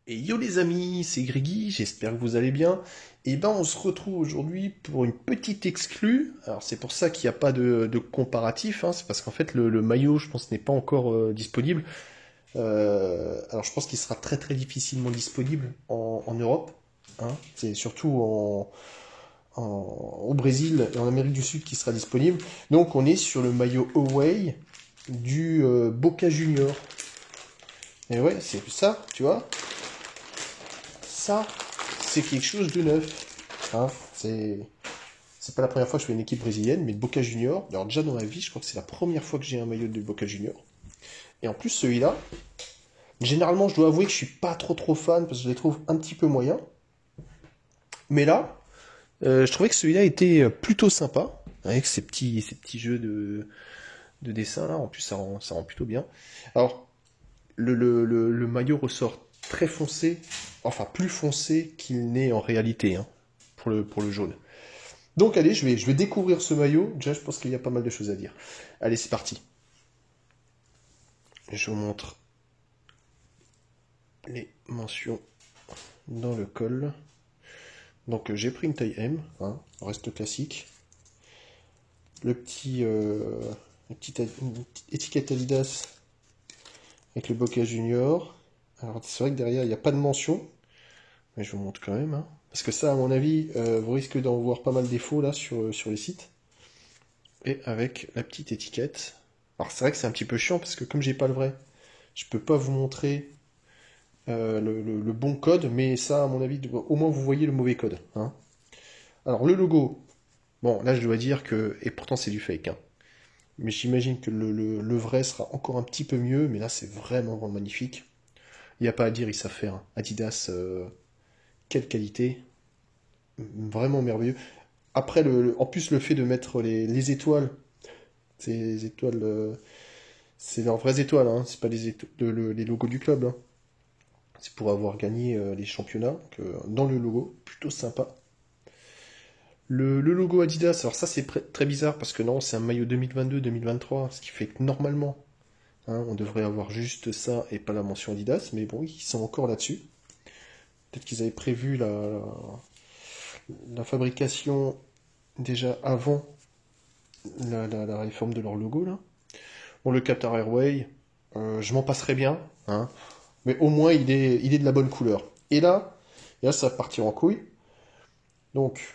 Et yo les amis, c'est Griggy, j'espère que vous allez bien. Et ben on se retrouve aujourd'hui pour une petite exclue. Alors c'est pour ça qu'il n'y a pas de comparatif, hein. C'est parce qu'en fait le maillot je pense n'est pas encore disponible. Alors je pense qu'il sera très très difficilement disponible en Europe, hein. C'est surtout au Brésil et en Amérique du Sud qui sera disponible. Donc on est sur le maillot away du Boca Junior. Et ouais, c'est ça, tu vois. Ça, c'est quelque chose de neuf. Hein, c'est pas la première fois que je fais une équipe brésilienne, mais de Boca Junior. Alors déjà dans ma vie, je crois que c'est la première fois que j'ai un maillot de Boca Junior. Et en plus celui-là, généralement je dois avouer que je suis pas trop fan parce que je les trouve un petit peu moyens. Mais là, je trouvais que celui-là était plutôt sympa avec ces petits jeux de dessin là. En plus ça rend plutôt bien. Alors le maillot ressort très foncé, enfin plus foncé qu'il n'est en réalité, hein, pour le jaune. Donc allez, je vais découvrir ce maillot. Déjà, je pense qu'il y a pas mal de choses à dire. Allez, c'est parti. Je vous montre les mentions dans le col. Donc j'ai pris une taille M, hein, reste classique. La petite étiquette Adidas avec le Boca Junior. Alors c'est vrai que derrière il n'y a pas de mention, mais je vous montre quand même, hein. Parce que ça, à mon avis, vous risquez d'en voir pas mal des faux là sur les sites. Et avec la petite étiquette. Alors c'est vrai que c'est un petit peu chiant parce que comme j'ai pas le vrai, je peux pas vous montrer le bon code, mais ça, à mon avis, au moins vous voyez le mauvais code, hein. Alors le logo, bon là je dois dire que, et pourtant c'est du fake, hein. Mais j'imagine que le vrai sera encore un petit peu mieux, mais là c'est vraiment magnifique. Il n'y a pas à dire, ils savent faire, hein. Adidas, quelle qualité, vraiment merveilleux. Après, en plus le fait de mettre les étoiles, ces étoiles, c'est leurs vraies étoiles, hein. C'est pas les logos du club, hein. C'est pour avoir gagné les championnats, donc, dans le logo, plutôt sympa. Le logo Adidas, alors ça c'est très bizarre parce que non, c'est un maillot 2022-2023, ce qui fait que normalement, hein, on devrait avoir juste ça et pas la mention Adidas, mais bon, ils sont encore là-dessus. Peut-être qu'ils avaient prévu la fabrication déjà avant la réforme de leur logo là. Bon, le Qatar Airways, je m'en passerai bien, hein, mais au moins il est de la bonne couleur. Et là ça va partir en couille. Donc,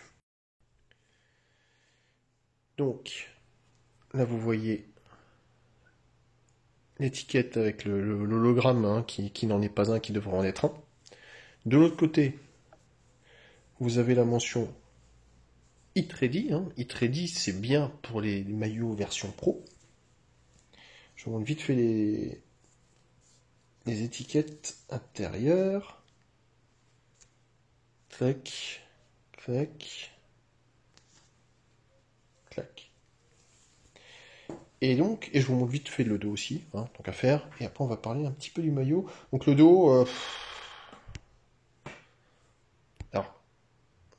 donc, là vous voyez l'étiquette avec l'hologramme, hein, qui n'en est pas un, qui devrait en être un. De l'autre côté, vous avez la mention Hit Ready, hein. Hit Ready, c'est bien pour les maillots version pro. Je vous montre vite fait les étiquettes intérieures. Clac, clac, clac. Et donc, et je vous montre vite fait le dos aussi, hein, donc à faire. Et après, on va parler un petit peu du maillot. Donc le dos, alors,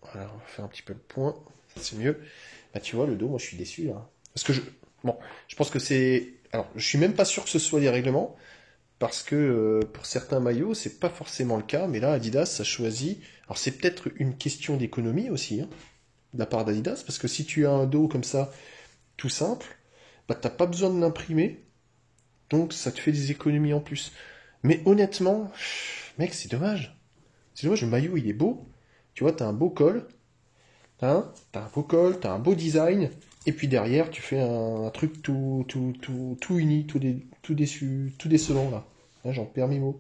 voilà, on va faire un petit peu le point, c'est mieux. Bah tu vois, le dos, moi je suis déçu là. Parce que bon, je pense que c'est, alors je suis même pas sûr que ce soit les règlements, parce que pour certains maillots, c'est pas forcément le cas, mais là Adidas a choisi. Alors c'est peut-être une question d'économie aussi, hein, de la part d'Adidas, parce que si tu as un dos comme ça, tout simple, bah t'as pas besoin de l'imprimer, donc ça te fait des économies en plus. Mais honnêtement, mec, c'est dommage. C'est dommage, le maillot il est beau. Tu vois, t'as un beau col, hein, t'as un beau col, t'as un beau design, et puis derrière tu fais un truc tout uni, tout décevant là. Hein, j'en perds mes mots.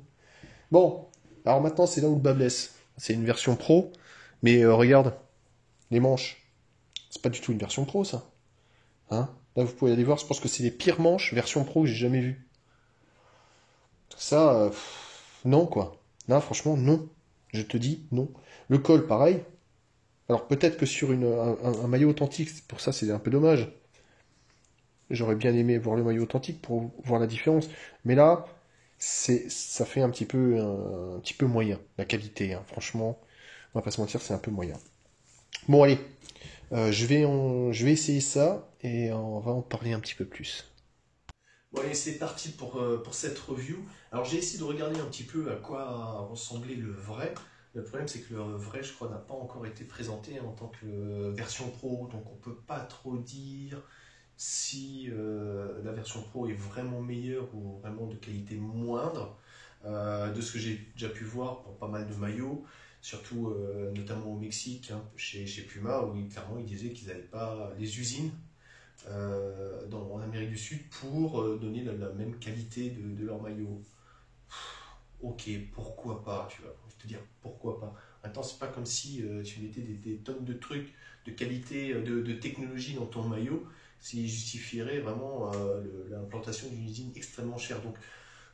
Bon, alors maintenant c'est là où le bas blesse. C'est une version pro, mais regarde, les manches. C'est pas du tout une version pro ça. Hein, là vous pouvez aller voir, je pense que c'est les pires manches version pro que j'ai jamais vues. Ça, non quoi. Là franchement non. Je te dis non. Le col pareil. Alors peut-être que sur un maillot authentique, pour ça c'est un peu dommage. J'aurais bien aimé voir le maillot authentique pour voir la différence. Mais là, ça fait un petit peu moyen, la qualité, hein. Franchement, on va pas se mentir, c'est un peu moyen. Bon, allez, je vais essayer ça et on va en parler un petit peu plus. Bon, allez, c'est parti pour cette review. Alors, j'ai essayé de regarder un petit peu à quoi ressemblait le vrai. Le problème, c'est que le vrai, je crois, n'a pas encore été présenté en tant que version pro. Donc, on peut pas trop dire si la version pro est vraiment meilleure ou vraiment de qualité moindre. De ce que j'ai déjà pu voir pour pas mal de maillots, surtout notamment au Mexique, hein, chez Puma, où clairement ils disaient qu'ils n'avaient pas les usines en Amérique du Sud pour donner la même qualité de leur maillot. Ok, pourquoi pas, tu vois. Je vais te dire pourquoi pas. Maintenant, c'est pas comme si tu mettais des tonnes de trucs, de qualité, de technologie dans ton maillot, s'il justifierait vraiment l'implantation d'une usine extrêmement chère. Donc,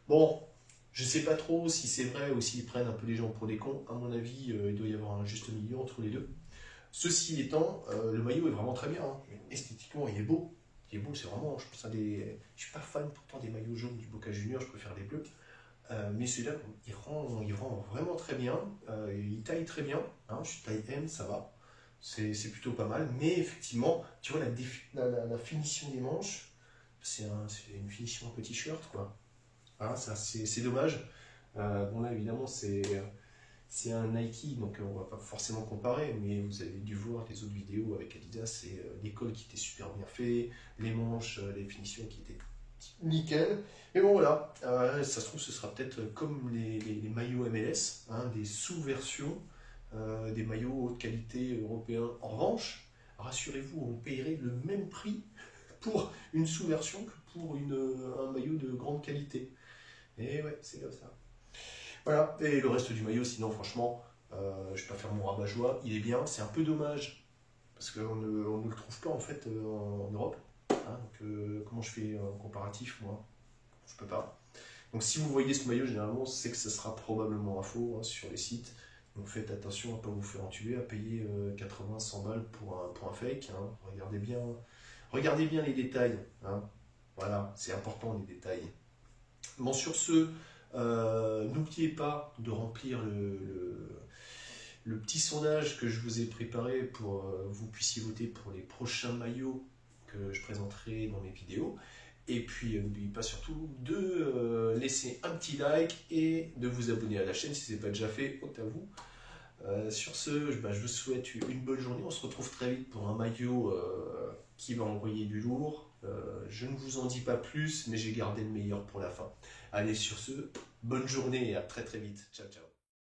bon, je sais pas trop si c'est vrai ou s'ils prennent un peu les gens pour des cons. À mon avis, il doit y avoir un juste milieu entre les deux. Ceci étant, le maillot est vraiment très bien, hein. Esthétiquement, il est beau. Il est beau, c'est vraiment. Je suis pas fan pourtant des maillots jaunes du Boca Junior, je préfère les bleus. Mais celui-là, il rend vraiment très bien. Il taille très bien, hein. Je suis taille M, ça va. C'est plutôt pas mal. Mais effectivement, tu vois, la finition des manches, c'est une finition en petit shirt, quoi. Hein, ça, c'est dommage. Bon, là, évidemment, c'est un Nike, donc on va pas forcément comparer, mais vous avez dû voir les autres vidéos avec Adidas, et les cols qui étaient super bien faits, les manches, les finitions qui étaient nickel. Mais bon, voilà, ça se trouve, ce sera peut-être comme les maillots MLS, hein, des sous-versions des maillots haute qualité européens. En revanche, rassurez-vous, on paierait le même prix pour une sous-version que pour un maillot de grande qualité. Et ouais, c'est comme ça. Voilà, et le reste du maillot, sinon, franchement, je peux pas faire mon rabat-joie. Il est bien, c'est un peu dommage, parce qu'on ne le trouve pas en fait en Europe. Hein, donc, comment je fais un comparatif, moi? Je peux pas. Donc, si vous voyez ce maillot, généralement, c'est que ce sera probablement un faux, hein, sur les sites. Donc, faites attention à ne pas vous faire entuber, à payer 80-100 balles pour un fake. Hein. Regardez bien les détails. Hein. Voilà, c'est important les détails. Bon, sur ce, n'oubliez pas de remplir le petit sondage que je vous ai préparé pour que vous puissiez voter pour les prochains maillots que je présenterai dans mes vidéos. Et puis, n'oubliez pas surtout de laisser un petit like et de vous abonner à la chaîne si ce n'est pas déjà fait, haute à vous. Sur ce, je vous souhaite une bonne journée. On se retrouve très vite pour un maillot qui va envoyer du lourd. Je ne vous en dis pas plus, mais j'ai gardé le meilleur pour la fin. Allez, sur ce, bonne journée et à très très vite. Ciao, ciao.